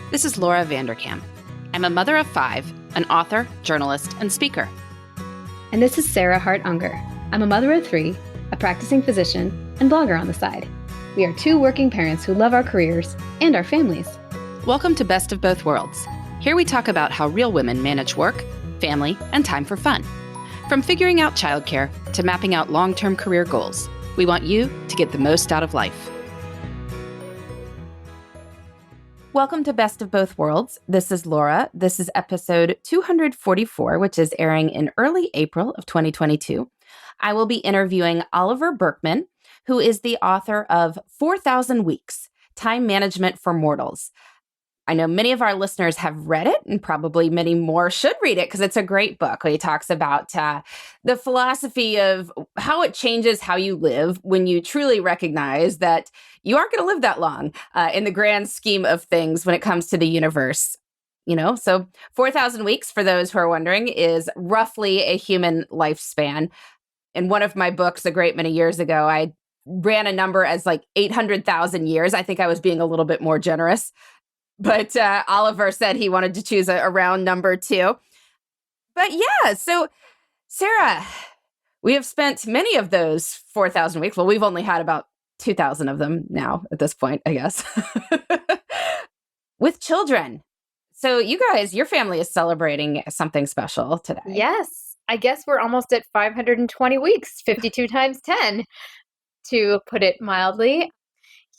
This is Laura Vanderkam. I'm a mother of 5, an author, journalist, and speaker. And this is Sarah Hart-Unger. I'm a mother of 3, a practicing physician, and blogger on the side. We are 2 working parents who love our careers and our families. Welcome to Best of Both Worlds. Here we talk about how real women manage work, family, and time for fun. From figuring out childcare to mapping out long-term career goals, we want you to get the most out of life. Welcome to Best of Both Worlds. This is Laura. This is episode 244, which is airing in early April of 2022. I will be interviewing Oliver Burkeman, who is the author of 4,000 Weeks, Time Management for Mortals. I know many of our listeners have read it, and probably many more should read it because it's a great book. He talks about the philosophy of how it changes how you live when you truly recognize that you aren't going to live that long in the grand scheme of things when it comes to the universe. So 4,000 weeks, for those who are wondering, is roughly a human lifespan. In one of my books a great many years ago, I ran a number as like 800,000 years. I think I was being a little bit more generous. But Oliver said he wanted to choose a round number too. But yeah, so Sarah, we have spent many of those 4,000 weeks. Well, we've only had about 2,000 of them now at this point, I guess, with children. So you guys, your family is celebrating something special today. Yes. I guess we're almost at 520 weeks, 52 times 10, to put it mildly.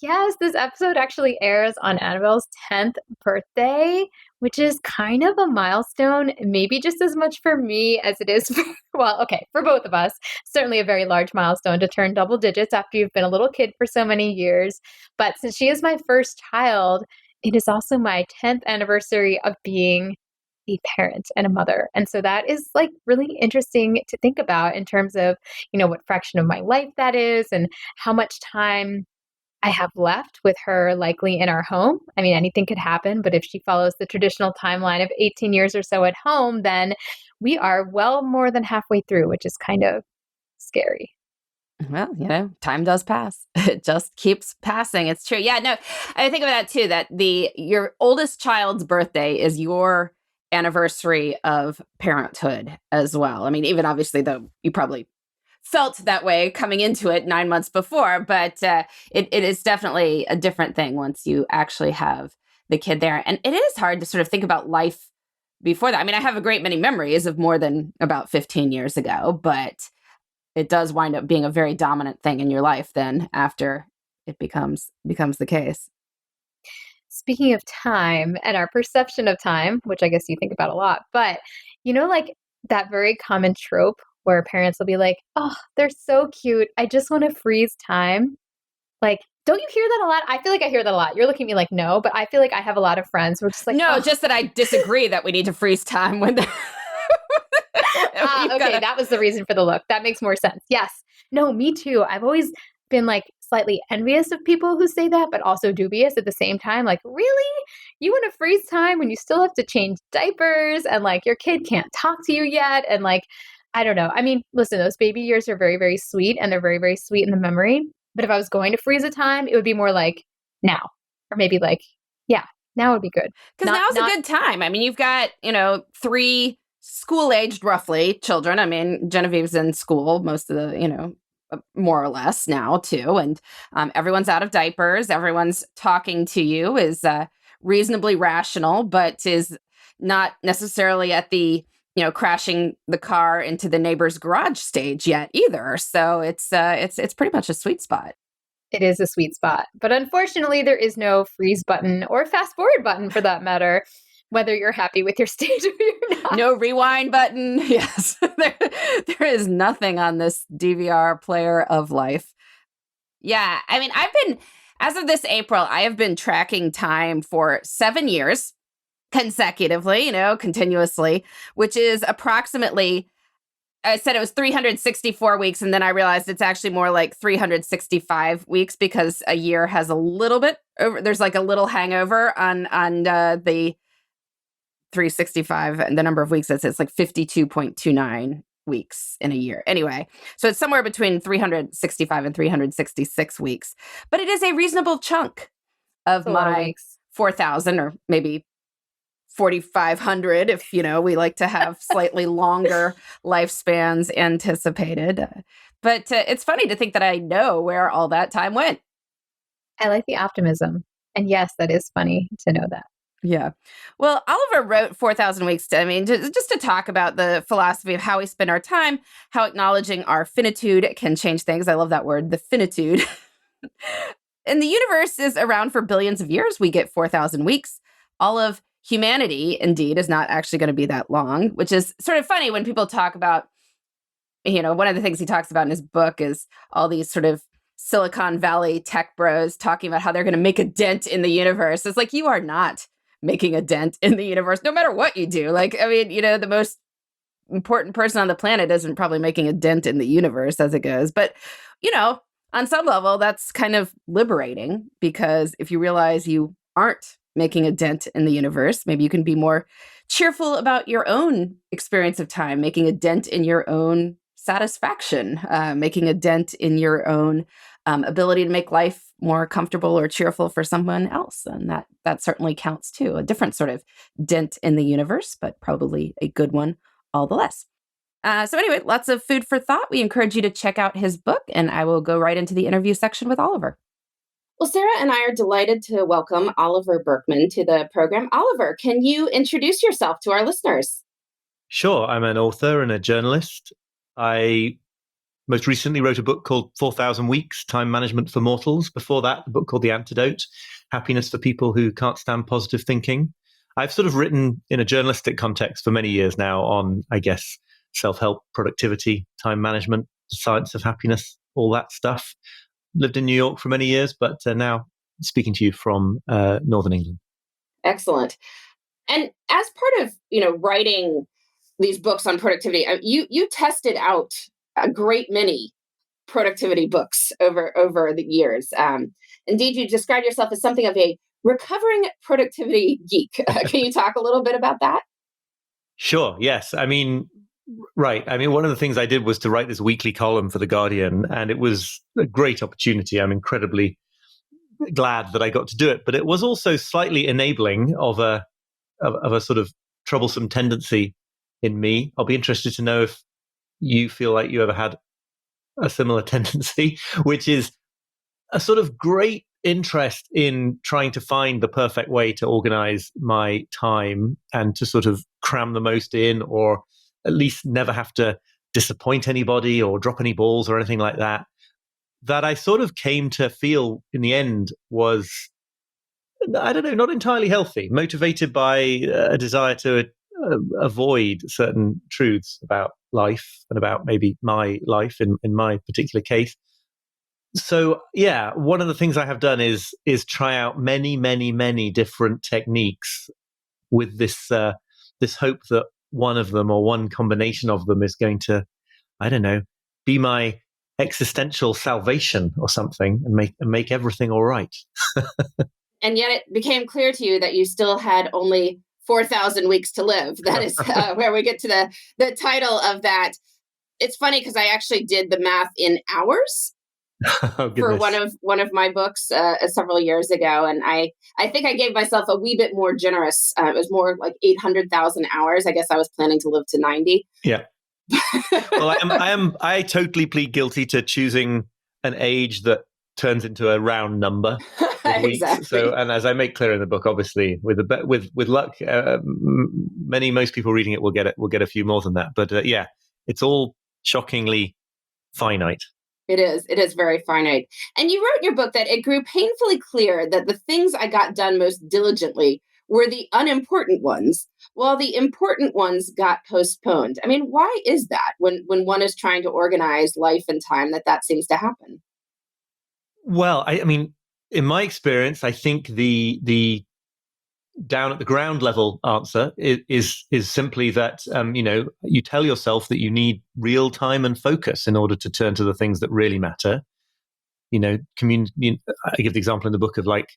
Yes, this episode actually airs on Annabelle's 10th birthday, which is kind of a milestone, maybe just as much for me as it is for both of us. Certainly a very large milestone to turn double digits after you've been a little kid for so many years. But since she is my first child, it is also my 10th anniversary of being a parent and a mother. And so that is like really interesting to think about in terms of, what fraction of my life that is and how much time I have left with her likely in our home. I mean, anything could happen, but if she follows the traditional timeline of 18 years or so at home, then we are well more than halfway through, which is kind of scary. Well, time does pass. It just keeps passing. It's true. Yeah, no, I think of that too, that your oldest child's birthday is your anniversary of parenthood as well. I mean, even obviously, though, you probably felt that way coming into it 9 months before, but it is definitely a different thing once you actually have the kid there. And it is hard to sort of think about life before that. I mean, I have a great many memories of more than about 15 years ago, but it does wind up being a very dominant thing in your life then after it becomes the case. Speaking of time and our perception of time, which I guess you think about a lot, but like that very common trope where parents will be like, oh, they're so cute. I just want to freeze time. Like, don't you hear that a lot? I feel like I hear that a lot. You're looking at me like, no, but I feel like I have a lot of friends who are just like, no, just that I disagree that we need to freeze time when okay, that was the reason for the look. That makes more sense. Yes. No, me too. I've always been like slightly envious of people who say that, but also dubious at the same time. Like, really? You want to freeze time when you still have to change diapers and like your kid can't talk to you yet? And like, I don't know. I mean, listen, those baby years are very, very sweet and they're very, very sweet in the memory. But if I was going to freeze a time, it would be more like now, or maybe like, yeah, now would be good. Because now's a good time. I mean, you've got, 3 school-aged roughly children. I mean, Genevieve's in school most of the, more or less now too. And everyone's out of diapers. Everyone's talking to you is reasonably rational, but is not necessarily at the crashing the car into the neighbor's garage stage yet either. So it's pretty much a sweet spot. It is a sweet spot. But unfortunately, there is no freeze button or fast forward button for that matter, whether you're happy with your stage or you're not. No rewind button. Yes. There is nothing on this DVR player of life. Yeah. I mean, as of this April, I have been tracking time for 7 years. Consecutively, continuously, which is approximately, I said it was 364 weeks, and then I realized it's actually more like 365 weeks because a year has a little bit over, there's like a little hangover on the 365 and the number of weeks. It's like 52.29 weeks in a year. Anyway, so it's somewhere between 365 and 366 weeks, but it is a reasonable chunk of my 4,000 or maybe 4,500 if, we like to have slightly longer lifespans anticipated. But it's funny to think that I know where all that time went. I like the optimism. And yes, that is funny to know that. Yeah. Well, Oliver wrote 4,000 Weeks just to talk about the philosophy of how we spend our time, how acknowledging our finitude can change things. I love that word, the finitude. And the universe is around for billions of years. We get 4,000 weeks. All of humanity, indeed, is not actually going to be that long, which is sort of funny when people talk about, one of the things he talks about in his book is all these sort of Silicon Valley tech bros talking about how they're going to make a dent in the universe. It's like, you are not making a dent in the universe, no matter what you do. The most important person on the planet isn't probably making a dent in the universe as it goes. But, on some level, that's kind of liberating, because if you realize you aren't making a dent in the universe, maybe you can be more cheerful about your own experience of time, making a dent in your own satisfaction, making a dent in your own ability to make life more comfortable or cheerful for someone else. And that certainly counts too. A different sort of dent in the universe, but probably a good one all the less. So anyway, lots of food for thought. We encourage you to check out his book, and I will go right into the interview section with Oliver. Well, Sarah and I are delighted to welcome Oliver Burkeman to the program. Oliver, can you introduce yourself to our listeners? Sure. I'm an author and a journalist. I most recently wrote a book called 4,000 Weeks, Time Management for Mortals. Before that, a book called The Antidote, Happiness for People Who Can't Stand Positive Thinking. I've sort of written in a journalistic context for many years now on, I guess, self-help, productivity, time management, the science of happiness, all that stuff. Lived in New York for many years, but now speaking to you from Northern England. Excellent. And as part of, writing these books on productivity, you tested out a great many productivity books over the years. Indeed, you described yourself as something of a recovering productivity geek. Can you talk a little bit about that? Sure. Yes. Right. One of the things I did was to write this weekly column for The Guardian, and it was a great opportunity. I'm incredibly glad that I got to do it, but it was also slightly enabling of a sort of troublesome tendency in me. I'll be interested to know if you feel like you ever had a similar tendency, which is a sort of great interest in trying to find the perfect way to organize my time and to sort of cram the most in, or at least never have to disappoint anybody or drop any balls or anything like that. That I sort of came to feel in the end was, I don't know, not entirely healthy, motivated by a desire to avoid certain truths about life and about maybe my life in my particular case. So, yeah, one of the things I have done is try out many, many, many different techniques with this hope that one of them or one combination of them is going to, I don't know, be my existential salvation or something and make everything all right. And yet it became clear to you that you still had only 4,000 weeks to live. That is where we get to the title of that. It's funny because I actually did the math in hours for one of my books several years ago. And I think I gave myself a wee bit more generous. It was more like 800,000 hours. I guess I was planning to live to 90. Yeah. Well, I totally plead guilty to choosing an age that turns into a round number. Exactly. So, and as I make clear in the book, obviously, with luck, most people reading it will get a few more than that. But yeah, it's all shockingly finite. It is very finite. And you wrote in your book that it grew painfully clear that the things I got done most diligently were the unimportant ones, while the important ones got postponed. Why is that when one is trying to organize life and time that seems to happen? Well, in my experience, I think the down at the ground level answer is simply that you tell yourself that you need real time and focus in order to turn to the things that really matter. I give the example in the book of like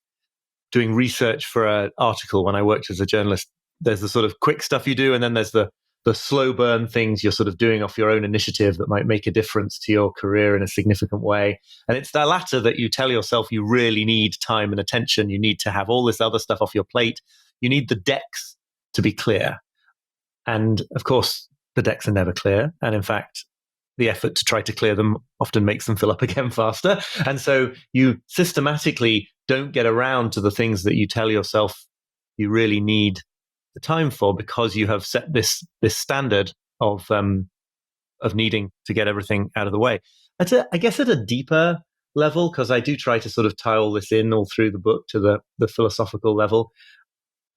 doing research for an article when I worked as a journalist. There's the sort of quick stuff you do, and then there's the the slow burn things you're sort of doing off your own initiative that might make a difference to your career in a significant way. And it's the latter that you tell yourself you really need time and attention. You need to have all this other stuff off your plate. You need the decks to be clear. And of course, the decks are never clear. And in fact, the effort to try to clear them often makes them fill up again faster. And so you systematically don't get around to the things that you tell yourself you really need the time for, because you have set this standard of needing to get everything out of the way. I guess at a deeper level, because I do try to sort of tie all this in all through the book to the philosophical level.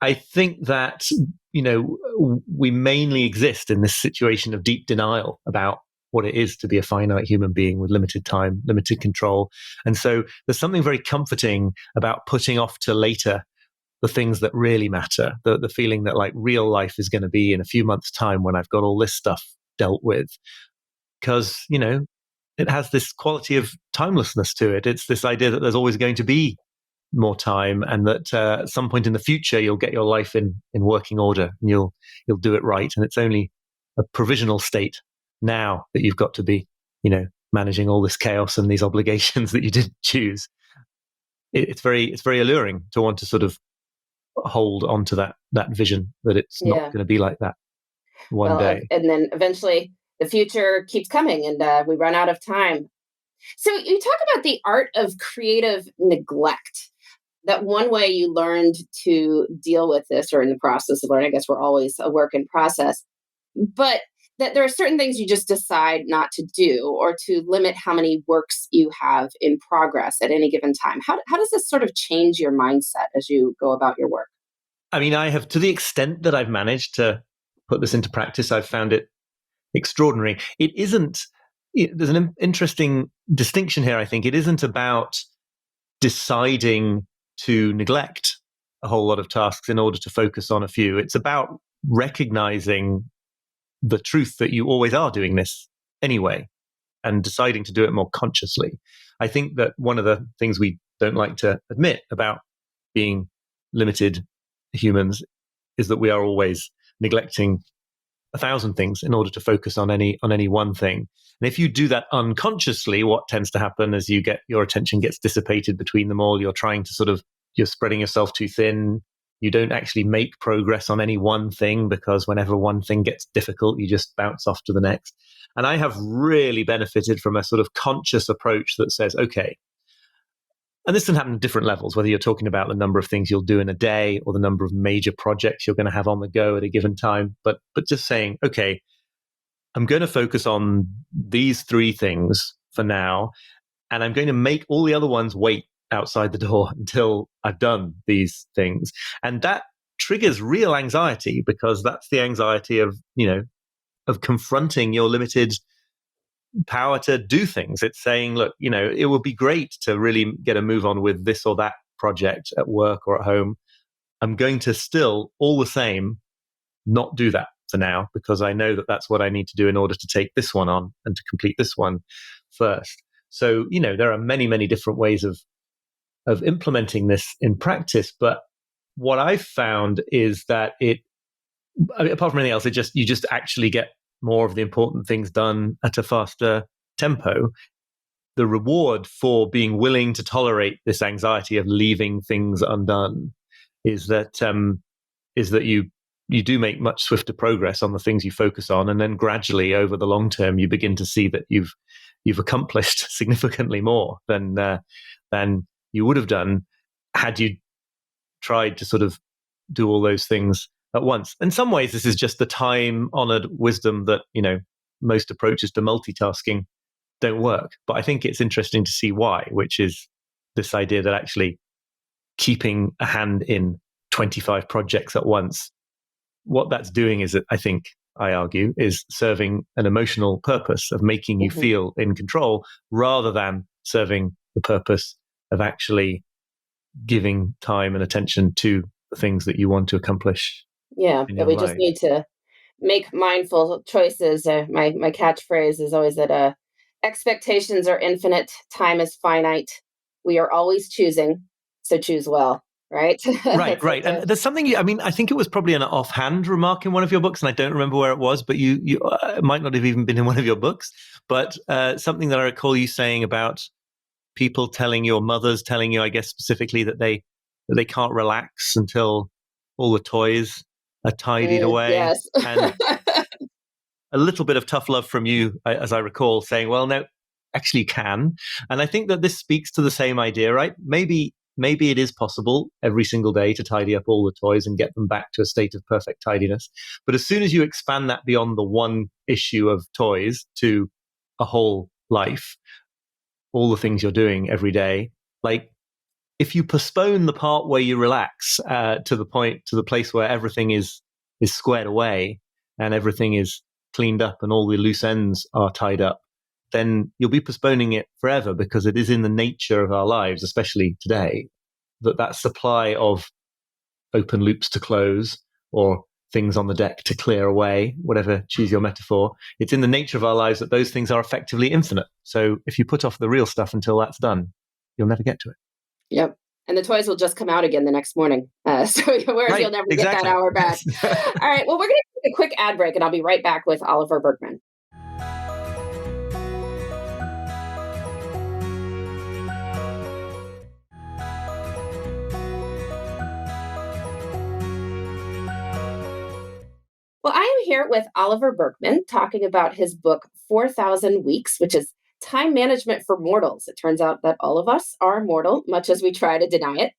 I think that, we mainly exist in this situation of deep denial about what it is to be a finite human being with limited time, limited control. And so there's something very comforting about putting off to later the things that really matter, the feeling that like real life is going to be in a few months' time when I've got all this stuff dealt with. Because, it has this quality of timelessness to it. It's this idea that there's always going to be more time, and that at some point in the future, you'll get your life in working order and you'll do it right. And it's only a provisional state now that you've got to be, managing all this chaos and these obligations that you didn't choose. It's very alluring to want to sort of hold onto that vision that it's not going to be like that one day. And then eventually the future keeps coming and we run out of time. So you talk about the art of creative neglect, that one way you learned to deal with this, or in the process of learning, I guess we're always a work in process, but that there are certain things you just decide not to do, or to limit how many works you have in progress at any given time. How does this sort of change your mindset as you go about your work? I mean, I have, to the extent that I've managed to put this into practice, I've found it extraordinary. There's an interesting distinction here, I think. It isn't about deciding to neglect a whole lot of tasks in order to focus on a few. It's about recognizing the truth that you always are doing this anyway, and deciding to do it more consciously. I think that one of the things we don't like to admit about being limited humans is that we are always neglecting 1,000 things in order to focus on any one thing. And if you do that unconsciously, what tends to happen is your attention gets dissipated between them all. You're spreading yourself too thin. You don't actually make progress on any one thing, because whenever one thing gets difficult, you just bounce off to the next. And I have really benefited from a sort of conscious approach that says, okay, and this can happen at different levels, whether you're talking about the number of things you'll do in a day or the number of major projects you're going to have on the go at a given time. But just saying, okay, I'm going to focus on these 3 things for now, and I'm going to make all the other ones wait outside the door until I've done these things. And that triggers real anxiety, because that's the anxiety of confronting your limited power to do things. It's saying, look, it would be great to really get a move on with this or that project at work or at home. I'm going to still, all the same, not do that for now, because I know that that's what I need to do in order to take this one on and to complete this one first. So, there are many, many different ways of implementing this in practice. But what I've found is that apart from anything else, you just actually get more of the important things done at a faster tempo. The reward for being willing to tolerate this anxiety of leaving things undone is that you do make much swifter progress on the things you focus on, and then gradually over the long term you begin to see that you've accomplished significantly more than you would have done had you tried to sort of do all those things at once. In some ways, this is just the time-honored wisdom that, most approaches to multitasking don't work. But I think it's interesting to see why, which is this idea that actually keeping a hand in 25 projects at once, what that's doing is, I argue, is serving an emotional purpose of making you feel in control, rather than serving the purpose of actually giving time and attention to the things that you want to accomplish. Yeah, that we just need to make mindful choices. My catchphrase is always that expectations are infinite, time is finite. We are always choosing, so choose well, right? Right. And there's something, I think it was probably an offhand remark in one of your books, and I don't remember where it was, but you it might not have even been in one of your books, but something that I recall you saying about people telling you, or mothers telling you, I guess specifically, that they can't relax until all the toys are tidied away. Yes. And a little bit of tough love from you, as I recall, saying, well, no, actually you can. And I think that this speaks to the same idea, right? Maybe it is possible every single day to tidy up all the toys and get them back to a state of perfect tidiness. But as soon as you expand that beyond the one issue of toys to a whole life, all the things you're doing every day, like if you postpone the part where you relax to the place where everything is squared away and everything is cleaned up and all the loose ends are tied up, then you'll be postponing it forever, because it is in the nature of our lives, especially today, that supply of open loops to close, or things on the deck to clear away, whatever, choose your metaphor. It's in the nature of our lives that those things are effectively infinite. So if you put off the real stuff until that's done, you'll never get to it. Yep. And the toys will just come out again the next morning. Whereas you'll never get that hour back. All right. Well, we're going to take a quick ad break, and I'll be right back with Oliver Burkeman. Well, I am here with Oliver Burkeman talking about his book, 4,000 Weeks, which is time management for mortals. It turns out that all of us are mortal, much as we try to deny it.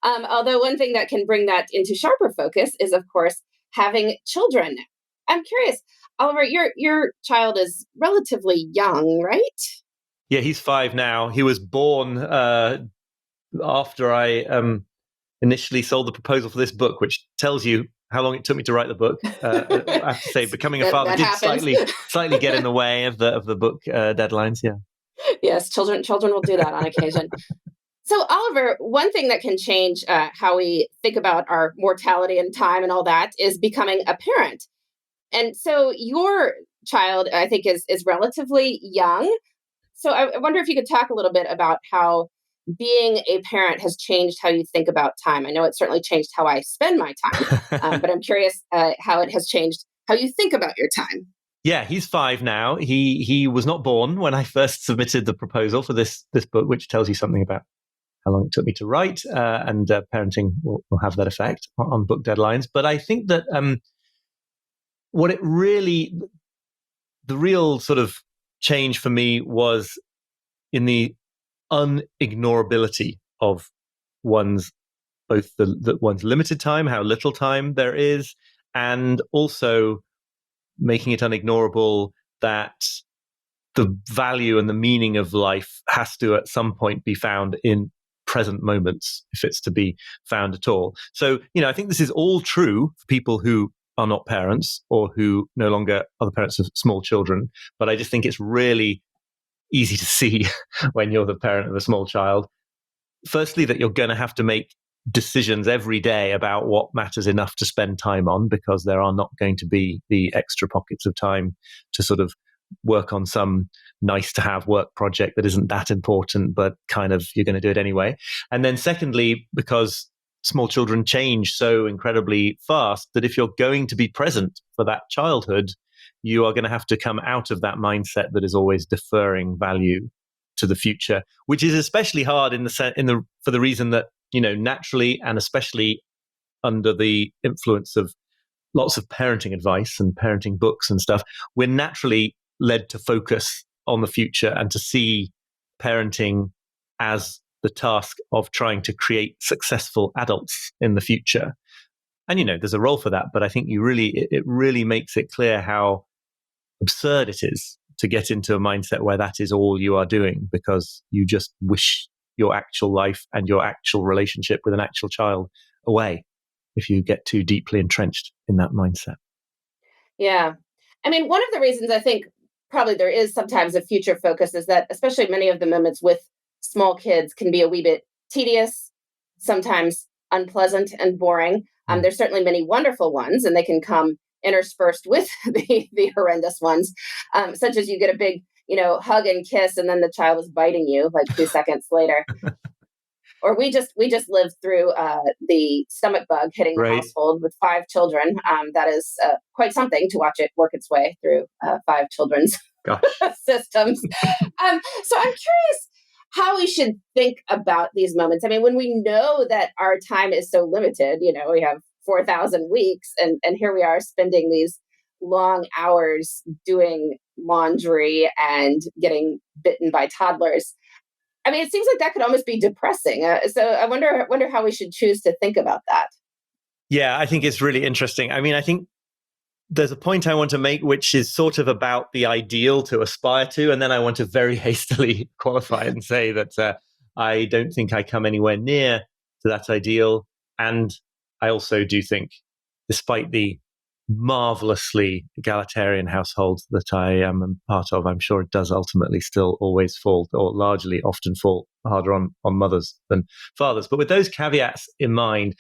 Although one thing that can bring that into sharper focus is, of course, having children. I'm curious, Oliver, your child is relatively young, right? Yeah, he's 5 now. He was born after I initially sold the proposal for this book, which tells you how long it took me to write the book. I have to say, becoming a father did slightly get in the way of the book deadlines. Yeah. Yes, children will do that on occasion. So, Oliver, one thing that can change how we think about our mortality and time and all that is becoming a parent. And so, your child, I think, is relatively young. So, I wonder if you could talk a little bit about how being a parent has changed how you think about time. I know it certainly changed how I spend my time, but I'm curious how it has changed how you think about your time. Yeah, he's 5 now. He was not born when I first submitted the proposal for this book, which tells you something about how long it took me to write, and parenting will have that effect on book deadlines. But I think that the real sort of change for me was in the unignorability of one's limited time, how little time there is, and also making it unignorable that the value and the meaning of life has to at some point be found in present moments, if it's to be found at all. So, I think this is all true for people who are not parents or who no longer are the parents of small children. But I just think it's really easy to see when you're the parent of a small child, firstly, that you're going to have to make decisions every day about what matters enough to spend time on, because there are not going to be the extra pockets of time to sort of work on some nice to have work project that isn't that important, but kind of you're going to do it anyway. And then secondly, because small children change so incredibly fast, that if you're going to be present for that childhood, you are going to have to come out of that mindset that is always deferring value to the future, which is especially hard for the reason that, naturally, and especially under the influence of lots of parenting advice and parenting books and stuff, we're naturally led to focus on the future and to see parenting as the task of trying to create successful adults in the future. And, there's a role for that, but I think it really makes it clear how absurd it is to get into a mindset where that is all you are doing, because you just wish your actual life and your actual relationship with an actual child away if you get too deeply entrenched in that mindset. Yeah. I mean, one of the reasons I think probably there is sometimes a future focus is that especially many of the moments with small kids can be a wee bit tedious, sometimes unpleasant and boring. There's certainly many wonderful ones, and they can come interspersed with the horrendous ones, such as you get a big, hug and kiss, and then the child is biting you like 2 seconds later. Or we just lived through the stomach bug hitting the Right. household with 5 children. That is quite something to watch it work its way through 5 children's Gosh. systems. So I'm curious how we should think about these moments. I mean, when we know that our time is so limited, we have 4,000 weeks, and here we are spending these long hours doing laundry and getting bitten by toddlers. I mean, it seems like that could almost be depressing. So I wonder how we should choose to think about that. Yeah, I think it's really interesting. I mean, I think there's a point I want to make, which is sort of about the ideal to aspire to. And then I want to very hastily qualify it and say that I don't think I come anywhere near to that ideal. And I also do think, despite the marvelously egalitarian household that I am a part of, I'm sure it does ultimately still always fall, or largely often fall harder on mothers than fathers. But with those caveats in mind,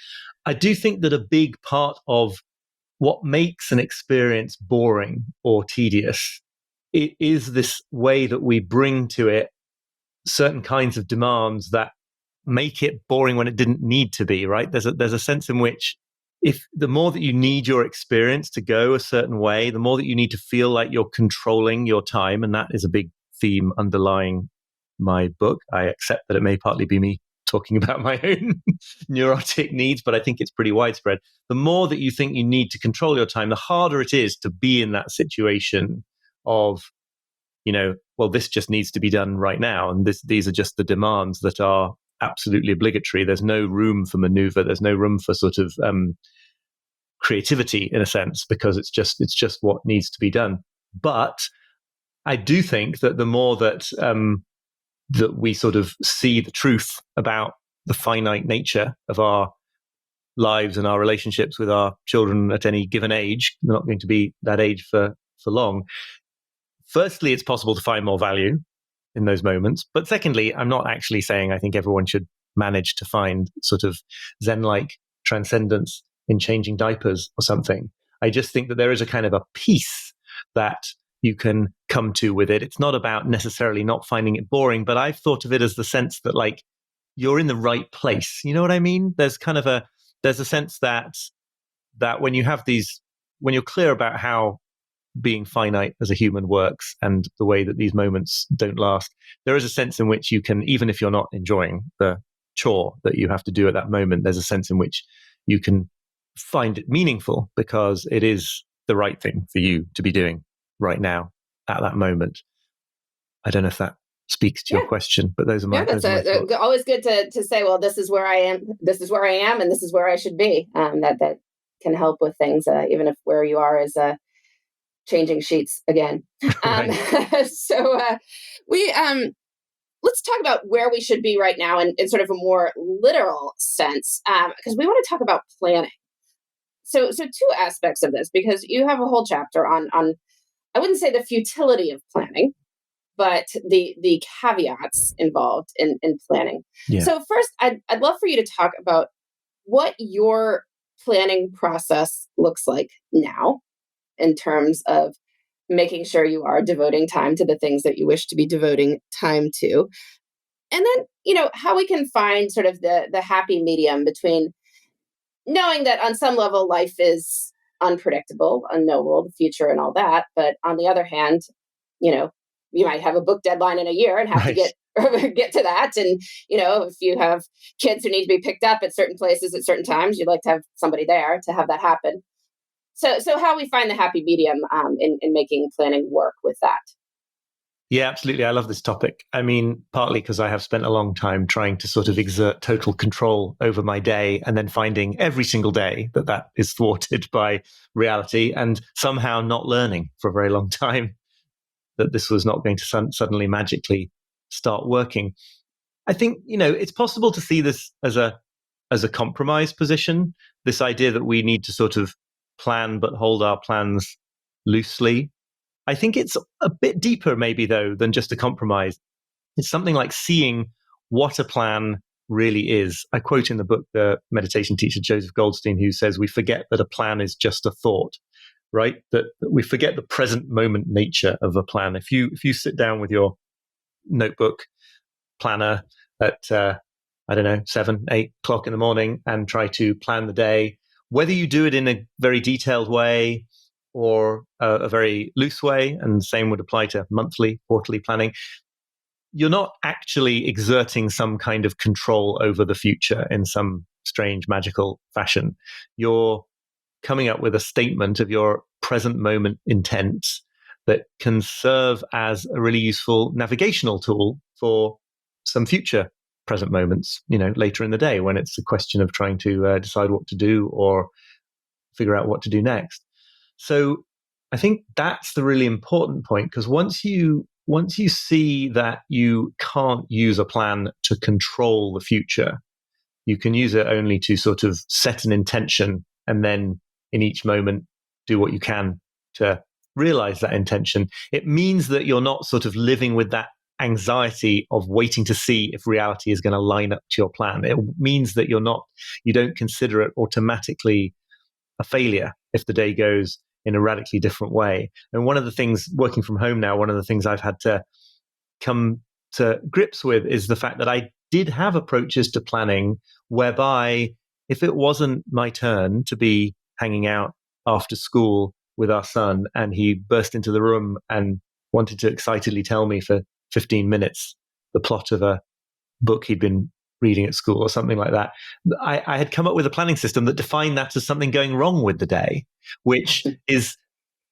I do think that a big part of what makes an experience boring or tedious, it is this way that we bring to it certain kinds of demands that make it boring when it didn't need to be, right? There's a sense in which, if the more that you need your experience to go a certain way, the more that you need to feel like you're controlling your time, and that is a big theme underlying my book. I accept that it may partly be me talking about my own neurotic needs, but I think it's pretty widespread. The more that you think you need to control your time, the harder it is to be in that situation of, well, this just needs to be done right now. And these are just the demands that are absolutely obligatory. There's no room for maneuver. There's no room for sort of creativity, in a sense, because it's just what needs to be done. But I do think that the more that that we sort of see the truth about the finite nature of our lives and our relationships with our children at any given age, they're not going to be that age for long. Firstly, it's possible to find more value in those moments. But secondly, I'm not actually saying I think everyone should manage to find sort of Zen-like transcendence in changing diapers or something. I just think that there is a kind of a peace that you can come to with it. It's not about necessarily not finding it boring, but I've thought of it as the sense that, like, you're in the right place. You know what I mean? There's a sense that when you have when you're clear about how being finite as a human works and the way that these moments don't last, there is a sense in which you can, even if you're not enjoying the chore that you have to do at that moment, there's a sense in which you can find it meaningful because it is the right thing for you to be doing right now at that moment. I don't know if that speaks to your question, but those are my thoughts. Always good to say, well, this is where I am, and this is where I should be. That can help with things, even if where you are is changing sheets again. So let's talk about where we should be right now in sort of a more literal sense, because we want to talk about planning. So 2 aspects of this, because you have a whole chapter on I wouldn't say the futility of planning, but the caveats involved in planning. Yeah. So first, I'd love for you to talk about what your planning process looks like now in terms of making sure you are devoting time to the things that you wish to be devoting time to. And then, how we can find sort of the happy medium between knowing that on some level life is unpredictable, unknowable, the future and all that. But on the other hand, you might have a book deadline in a year and have to get to that. And, if you have kids who need to be picked up at certain places at certain times, you'd like to have somebody there to have that happen. So how we find the happy medium in making planning work with that. Yeah, absolutely. I love this topic. I mean, partly because I have spent a long time trying to sort of exert total control over my day and then finding every single day that is thwarted by reality, and somehow not learning for a very long time that this was not going to suddenly magically start working. I think, it's possible to see this as a compromise position, this idea that we need to sort of plan but hold our plans loosely. I think it's a bit deeper maybe, though, than just a compromise. It's something like seeing what a plan really is. I quote in the book the meditation teacher Joseph Goldstein, who says we forget that a plan is just a thought, right? That we forget the present moment nature of a plan. If you sit down with your notebook planner at I don't know, 7, 8 o'clock in the morning and try to plan the day. Whether you do it in a very detailed way or a very loose way, and the same would apply to monthly, quarterly planning, you're not actually exerting some kind of control over the future in some strange, magical fashion. You're coming up with a statement of your present moment intent that can serve as a really useful navigational tool for some future present moments, later in the day when it's a question of trying to decide what to do or figure out what to do next. So I think that's the really important point, because once you see that you can't use a plan to control the future, you can use it only to sort of set an intention and then in each moment do what you can to realize that intention. It means that you're not sort of living with that anxiety of waiting to see if reality is going to line up to your plan. It means that you don't consider it automatically a failure if the day goes in a radically different way. And one of the things, working from home now, one of the things I've had to come to grips with is the fact that I did have approaches to planning whereby if it wasn't my turn to be hanging out after school with our son and he burst into the room and wanted to excitedly tell me for 15 minutes the plot of a book he'd been reading at school or something like that, I had come up with a planning system that defined that as something going wrong with the day, which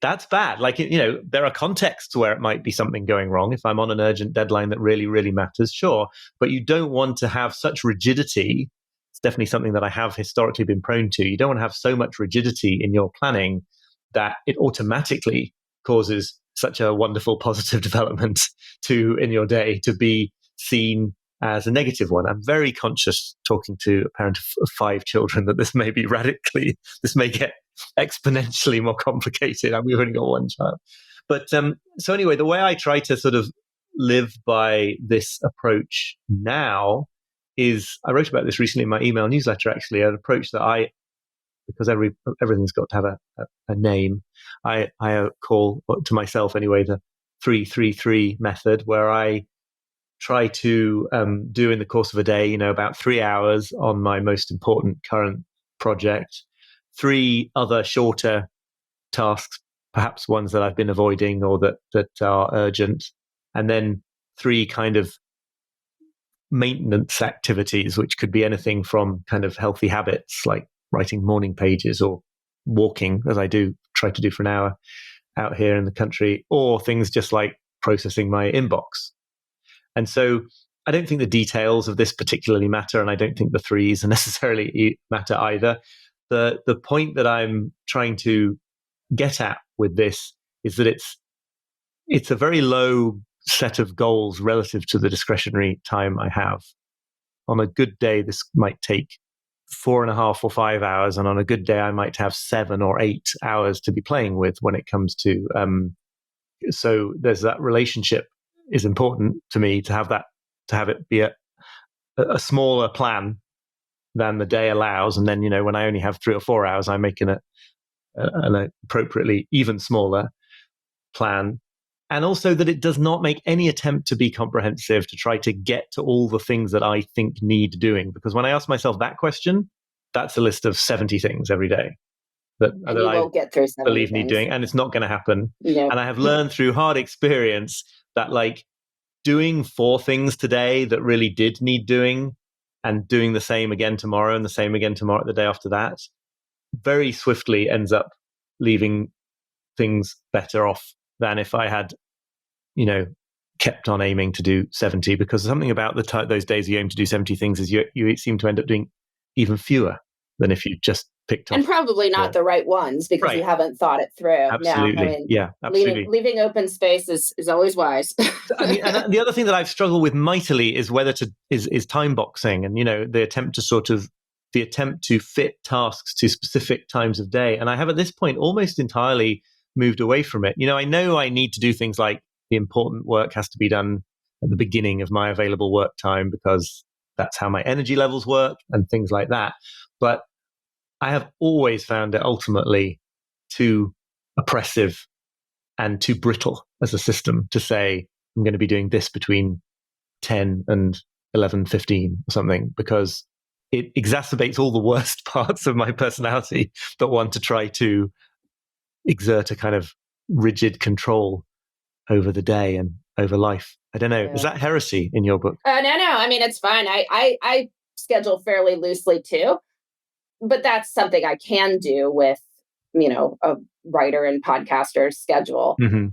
that's bad. Like, there are contexts where it might be something going wrong. If I'm on an urgent deadline that really, really matters, sure. But you don't want to have such rigidity. It's definitely something that I have historically been prone to. You don't want to have so much rigidity in your planning that it automatically causes such a wonderful positive development in your day to be seen as a negative one. I'm very conscious, talking to a parent of 5 children, that this may get exponentially more complicated. We've only got one child. But so anyway, the way I try to sort of live by this approach now is, I wrote about this recently in my email newsletter, actually, an approach that because everything's got to have a name, I call to myself anyway the 3-3-3 method, where I try to do in the course of a day, about 3 hours on my most important current project, 3 other shorter tasks, perhaps ones that I've been avoiding or that are urgent, and then 3 kind of maintenance activities, which could be anything from kind of healthy habits like writing morning pages or walking, as I do try to do for an hour out here in the country, or things just like processing my inbox. And so I don't think the details of this particularly matter, and I don't think the 3s necessarily matter either. The point that I'm trying to get at with this is that it's a very low set of goals relative to the discretionary time I have. On a good day, this might take 4.5 or 5 hours, and on a good day, I might have 7 or 8 hours to be playing with when it comes to. So there's that relationship is important to me, to have it be a smaller plan than the day allows, and then when I only have 3 or 4 hours, I make an appropriately even smaller plan. And also that it does not make any attempt to be comprehensive, to try to get to all the things that I think need doing. Because when I ask myself that question, that's a list of 70 things every day that you won't get through 70 believe need doing, and it's not going to happen. And I have learned through hard experience that like doing 4 things today that really did need doing, and doing the same again tomorrow and the same again tomorrow, the day after that, very swiftly ends up leaving things better off than if I had, kept on aiming to do 70. Because something about those days you aim to do 70 things is you seem to end up doing even fewer than if you just picked up. And probably not the right ones, because you haven't thought it through. Absolutely. No, absolutely. Leaving open space is always wise. And the other thing that I've struggled with mightily is whether is time boxing, and the attempt to fit tasks to specific times of day. And I have at this point almost entirely moved away from it. I know I need to do things like the important work has to be done at the beginning of my available work time, because that's how my energy levels work and things like that. But I have always found it ultimately too oppressive and too brittle as a system to say, I'm going to be doing this between 10 and 11:15 or something, because it exacerbates all the worst parts of my personality that want to try to exert a kind of rigid control over the day and over life. I don't know. Yeah. Is that heresy in your book? No. I mean, it's fine. I schedule fairly loosely too, but that's something I can do with, a writer and podcaster's schedule. Mm-hmm.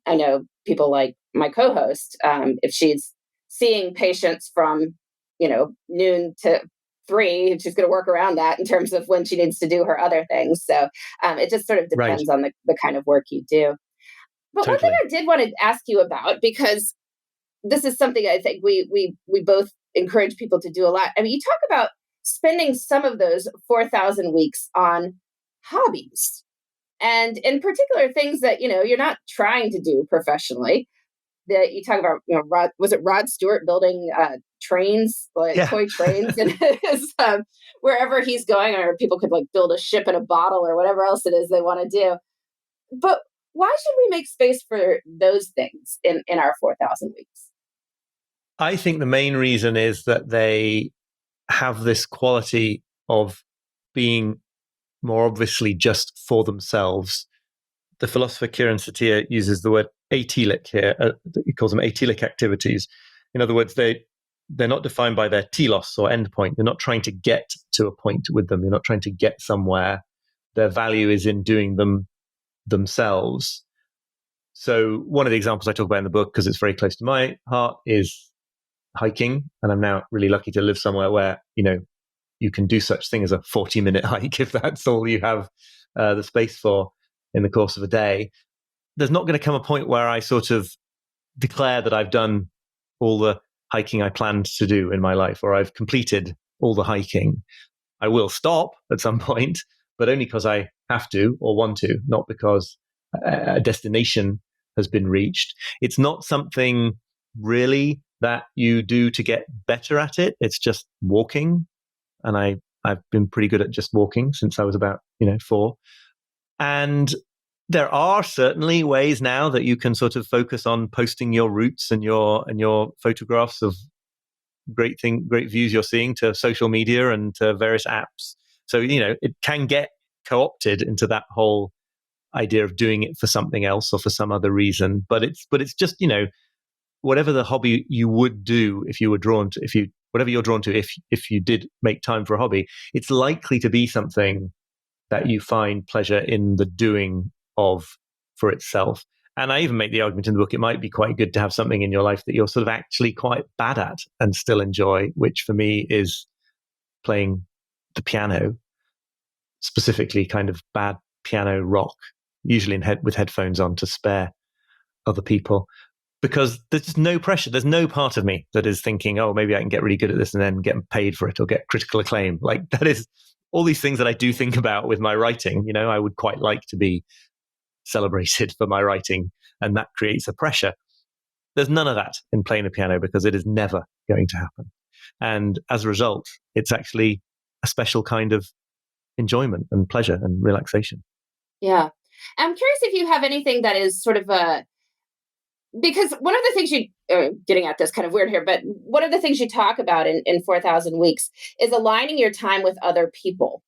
I know people like my co-host, if she's seeing patients from, noon to 3, she's going to work around that in terms of when she needs to do her other things. So it just sort of depends on the kind of work you do. But One thing I did want to ask you about, because this is something I think we both encourage people to do a lot. I mean, you talk about spending some of those 4,000 weeks on hobbies, and in particular things that, you're not trying to do professionally. That you talk about, was it Rod Stewart building trains, toy trains, and wherever he's going, or people could build a ship in a bottle or whatever else it is they want to do. But why should we make space for those things in our 4,000 weeks? I think the main reason is that they have this quality of being more obviously just for themselves. The philosopher Kieran Satir uses the word atelic here. He calls them atelic activities. In other words, they're not defined by their telos or endpoint. You're not trying to get to a point with them. You're not trying to get somewhere. Their value is in doing them themselves. So one of the examples I talk about in the book, because it's very close to my heart, is hiking. And I'm now really lucky to live somewhere where, you can do such thing as a 40-minute hike if that's all you have the space for in the course of a day. There's not going to come a point where I sort of declare that I've done all the hiking I planned to do in my life, or I've completed all the hiking. I will stop at some point, but only because I have to or want to, not because a destination has been reached. It's not something really that you do to get better at it. It's just walking. And I've been pretty good at just walking since I was about, 4. And there are certainly ways now that you can sort of focus on posting your routes and your photographs of great views you're seeing to social media and to various apps. So, it can get co-opted into that whole idea of doing it for something else or for some other reason. But it's just, whatever the hobby you would do if you were drawn to, whatever you're drawn to, if you did make time for a hobby, it's likely to be something that you find pleasure in the doing of for itself. And I even make the argument in the book, it might be quite good to have something in your life that you're sort of actually quite bad at and still enjoy, which for me is playing the piano, specifically kind of bad piano rock, usually with headphones on to spare other people. Because there's no pressure. There's no part of me that is thinking, oh, maybe I can get really good at this and then get paid for it or get critical acclaim. That is all these things that I do think about with my writing. I would quite like to be celebrated for my writing, and that creates a pressure. There's none of that in playing the piano because it is never going to happen. And as a result, it's actually a special kind of enjoyment and pleasure and relaxation. Yeah. I'm curious if you have anything that is sort of because one of the things getting at this kind of weird here, but one of the things you talk about in 4,000 weeks is aligning your time with other people.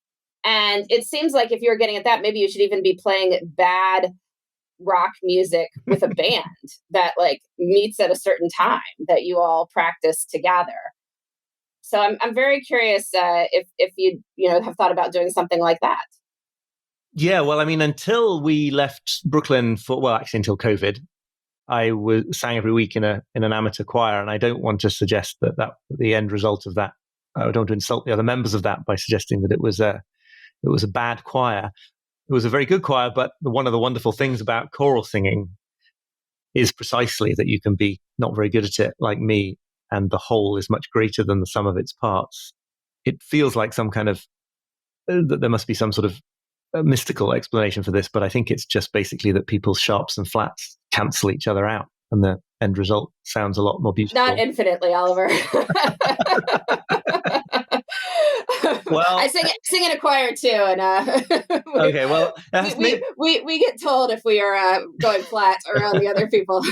And it seems like if you're getting at that, maybe you should even be playing bad rock music with a band that meets at a certain time that you all practice together. So I'm very curious if you have thought about doing something like that. Yeah, well, I mean, until we left Brooklyn until COVID, I sang every week in an amateur choir, and I don't want to suggest that the end result of that. I don't want to insult the other members of that by suggesting that it was a bad choir. It was a very good choir, but one of the wonderful things about choral singing is precisely that you can be not very good at it, like me, and the whole is much greater than the sum of its parts. It feels like some kind of that there must be some sort of a mystical explanation for this, but I think it's just basically that people's sharps and flats cancel each other out, and the end result sounds a lot more beautiful. Not infinitely, Oliver. Well, I sing in a choir too, and okay. Well, we get told if we are going flat around the other people.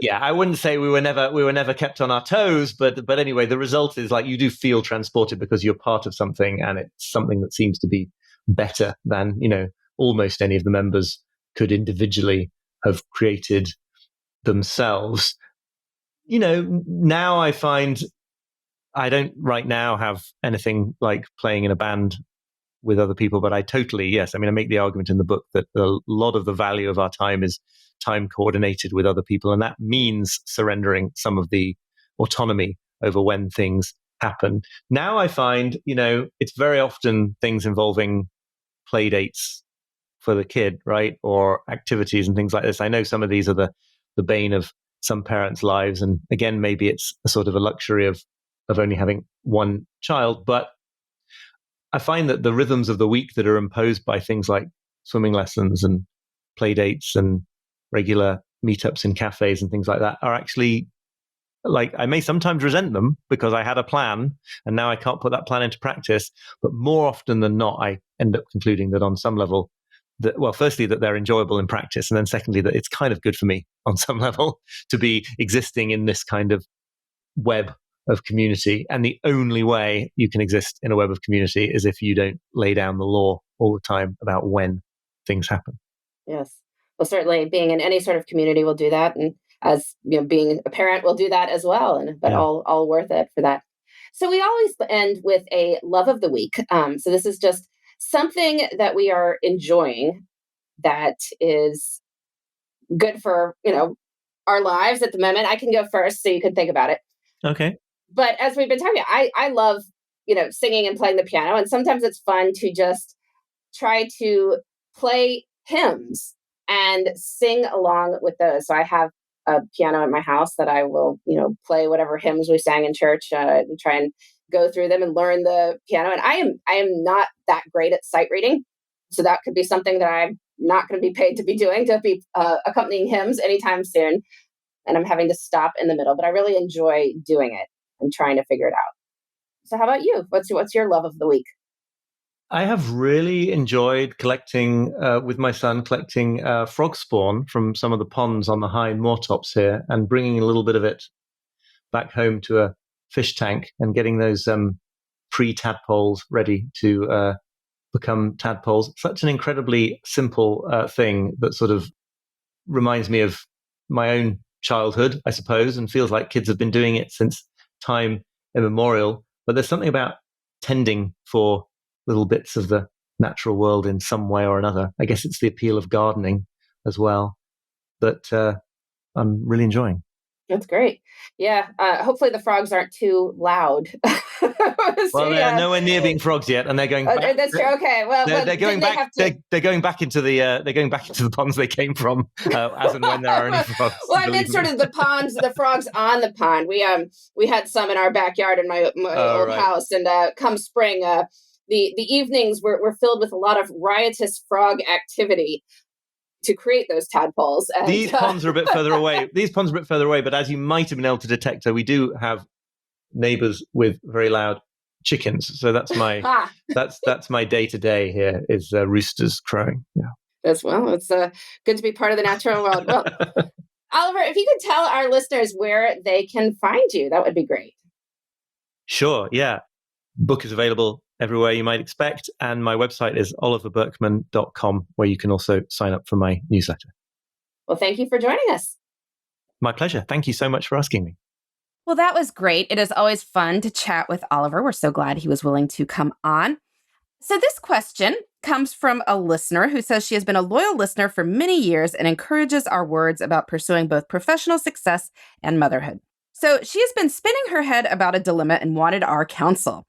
Yeah, I wouldn't say we were never kept on our toes, but anyway, the result is like you do feel transported because you're part of something, and it's something that seems to be better than almost any of the members could individually have created themselves. Now I find I don't right now have anything like playing in a band with other people, but I totally, yes. I mean, I make the argument in the book that a lot of the value of our time is time coordinated with other people. And that means surrendering some of the autonomy over when things happen. Now I find, it's very often things involving play dates for the kid, right? Or activities and things like this. I know some of these are the bane of some parents' lives. And again, maybe it's a sort of a luxury of only having one child, but I find that the rhythms of the week that are imposed by things like swimming lessons and play dates and regular meetups in cafes and things like that are actually, like, I may sometimes resent them because I had a plan and now I can't put that plan into practice. But more often than not, I end up concluding that on some level, firstly, that they're enjoyable in practice. And then secondly, that it's kind of good for me on some level to be existing in this kind of web of community. And the only way you can exist in a web of community is if you don't lay down the law all the time about when things happen. Yes. Well, certainly being in any sort of community will do that. And as being a parent will do that as well. But all worth it for that. So we always end with a love of the week. So this is just something that we are enjoying that is good for, our lives at the moment. I can go first so you can think about it. Okay. But as we've been talking about, I love, singing and playing the piano. And sometimes it's fun to just try to play hymns and sing along with those. So I have a piano at my house that I will, play whatever hymns we sang in church and try and go through them and learn the piano. And I am not that great at sight reading. So that could be something that I'm not going to be paid to be doing, to be accompanying hymns anytime soon. And I'm having to stop in the middle, but I really enjoy doing it and trying to figure it out. So how about you? What's your love of the week? I have really enjoyed collecting, with my son, frog spawn from some of the ponds on the high moor tops here and bringing a little bit of it back home to a fish tank and getting those pre-tadpoles ready to become tadpoles. Such an incredibly simple thing that sort of reminds me of my own childhood, I suppose, and feels like kids have been doing it since time immemorial. But there's something about tending for little bits of the natural world in some way or another. I guess it's the appeal of gardening as well that I'm really enjoying. That's great. Yeah. Hopefully the frogs aren't too loud. Well, they're nowhere near being frogs yet, and they're going back. That's true. Okay. Well, they're going back. They're going back into the ponds they came from, as and when there are any frogs. Well, I meant sort of the ponds, the frogs on the pond. We had some in our backyard in my old house, and come spring, the evenings were filled with a lot of riotous frog activity to create those tadpoles. And, These ponds are a bit further away. But as you might have been able to detect, we do have neighbors with very loud chickens. So that's my that's my day to day here is roosters crowing. Yeah. As well. It's good to be part of the natural world. Well, Oliver, if you could tell our listeners where they can find you, that would be great. Sure. Yeah. Book is available everywhere you might expect. And my website is oliverburkeman.com, where you can also sign up for my newsletter. Well, thank you for joining us. My pleasure. Thank you so much for asking me. Well, that was great. It is always fun to chat with Oliver. We're so glad he was willing to come on. So this question comes from a listener who says she has been a loyal listener for many years and encourages our words about pursuing both professional success and motherhood. So she has been spinning her head about a dilemma and wanted our counsel.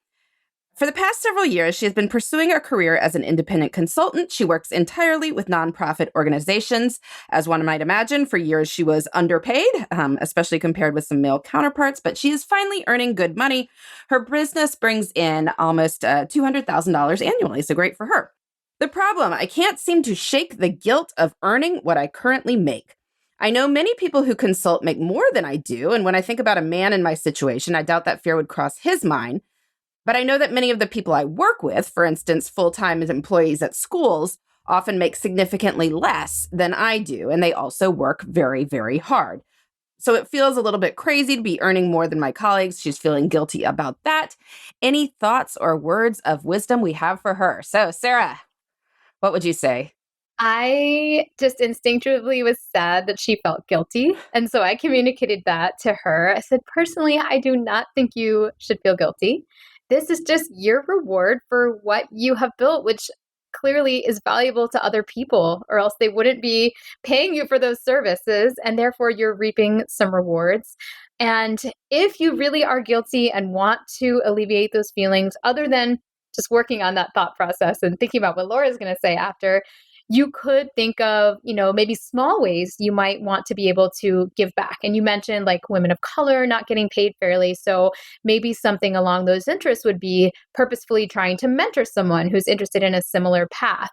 For the past several years, she has been pursuing a career as an independent consultant. She works entirely with nonprofit organizations. As one might imagine, for years she was underpaid, especially compared with some male counterparts, but she is finally earning good money. Her business brings in almost $200,000 annually, so great for her. The problem, I can't seem to shake the guilt of earning what I currently make. I know many people who consult make more than I do, and when I think about a man in my situation, I doubt that fear would cross his mind. But I know that many of the people I work with, for instance, full-time employees at schools, often make significantly less than I do, and they also work very, very hard. So it feels a little bit crazy to be earning more than my colleagues. She's feeling guilty about that. Any thoughts or words of wisdom we have for her? So, Sarah, what would you say? I just instinctively was sad that she felt guilty. And so I communicated that to her. I said, personally, I do not think you should feel guilty. This is just your reward for what you have built, which clearly is valuable to other people, or else they wouldn't be paying you for those services. And therefore, you're reaping some rewards. And if you really are guilty and want to alleviate those feelings, other than just working on that thought process and thinking about what Laura's going to say after, you could think of, maybe small ways you might want to be able to give back. And you mentioned like women of color not getting paid fairly. So maybe something along those interests would be purposefully trying to mentor someone who's interested in a similar path,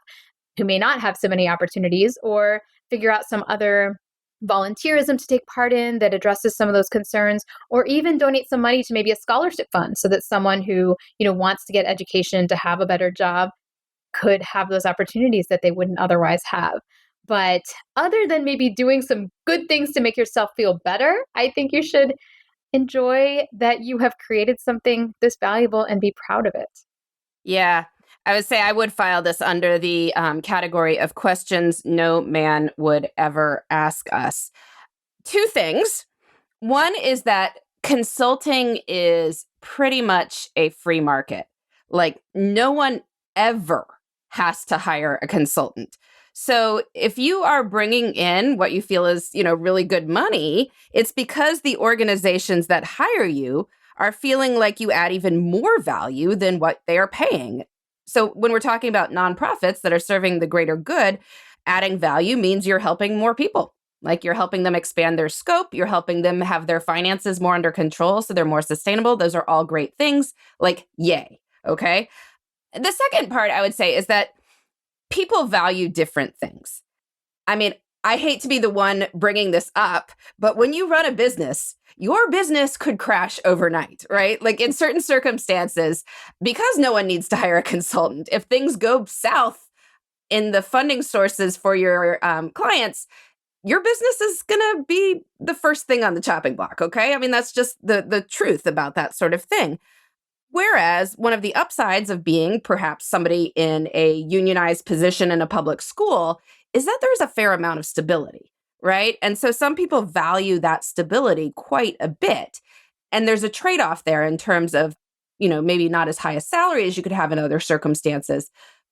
who may not have so many opportunities, or figure out some other volunteerism to take part in that addresses some of those concerns, or even donate some money to maybe a scholarship fund so that someone who, wants to get education to have a better job could have those opportunities that they wouldn't otherwise have. But other than maybe doing some good things to make yourself feel better, I think you should enjoy that you have created something this valuable and be proud of it. Yeah, I would say I would file this under the category of questions no man would ever ask us. Two things. One is that consulting is pretty much a free market. Like, no one ever has to hire a consultant. So if you are bringing in what you feel is, really good money, it's because the organizations that hire you are feeling like you add even more value than what they are paying. So when we're talking about nonprofits that are serving the greater good, adding value means you're helping more people. Like, you're helping them expand their scope. You're helping them have their finances more under control so they're more sustainable. Those are all great things. Like, yay. Okay. The second part I would say is that people value different things. I mean, I hate to be the one bringing this up, but when you run a business, your business could crash overnight, right? Like, in certain circumstances, because no one needs to hire a consultant, if things go south in the funding sources for your clients, your business is going to be the first thing on the chopping block, okay? I mean, that's just the truth about that sort of thing. Whereas one of the upsides of being perhaps somebody in a unionized position in a public school is that there's a fair amount of stability, right? And so some people value that stability quite a bit. And there's a trade-off there in terms of, maybe not as high a salary as you could have in other circumstances,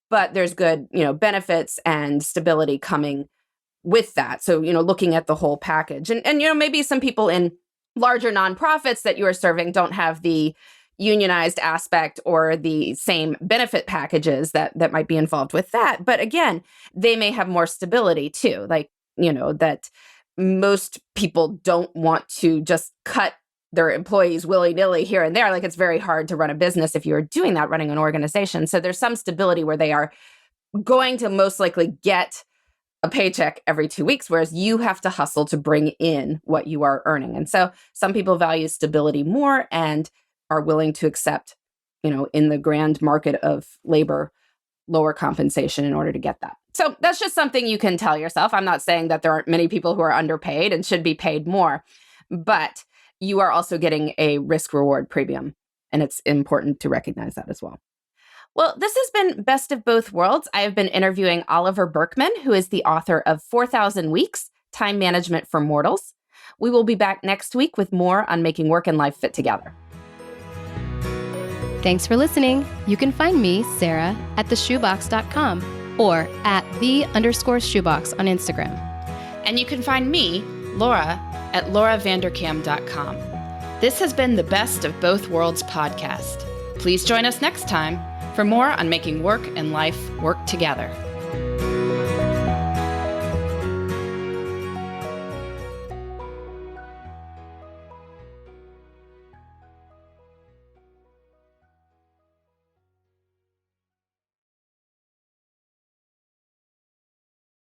but there's good, benefits and stability coming with that. So, looking at the whole package. And maybe some people in larger nonprofits that you are serving don't have the unionized aspect or the same benefit packages that might be involved with that. But again, they may have more stability too. Like, that most people don't want to just cut their employees willy-nilly here and there. Like, it's very hard to run a business if you're doing that, running an organization. So there's some stability where they are going to most likely get a paycheck every 2 weeks, whereas you have to hustle to bring in what you are earning. And so some people value stability more and are willing to accept, in the grand market of labor, lower compensation in order to get that. So that's just something you can tell yourself. I'm not saying that there aren't many people who are underpaid and should be paid more, but you are also getting a risk-reward premium, and it's important to recognize that as well. Well, this has been Best of Both Worlds. I have been interviewing Oliver Burkeman, who is the author of 4,000 Weeks, Time Management for Mortals. We will be back next week with more on making work and life fit together. Thanks for listening. You can find me, Sarah, at theshoebox.com or at @the_shoebox on Instagram. And you can find me, Laura, at lauravanderkam.com. This has been the Best of Both Worlds podcast. Please join us next time for more on making work and life work together.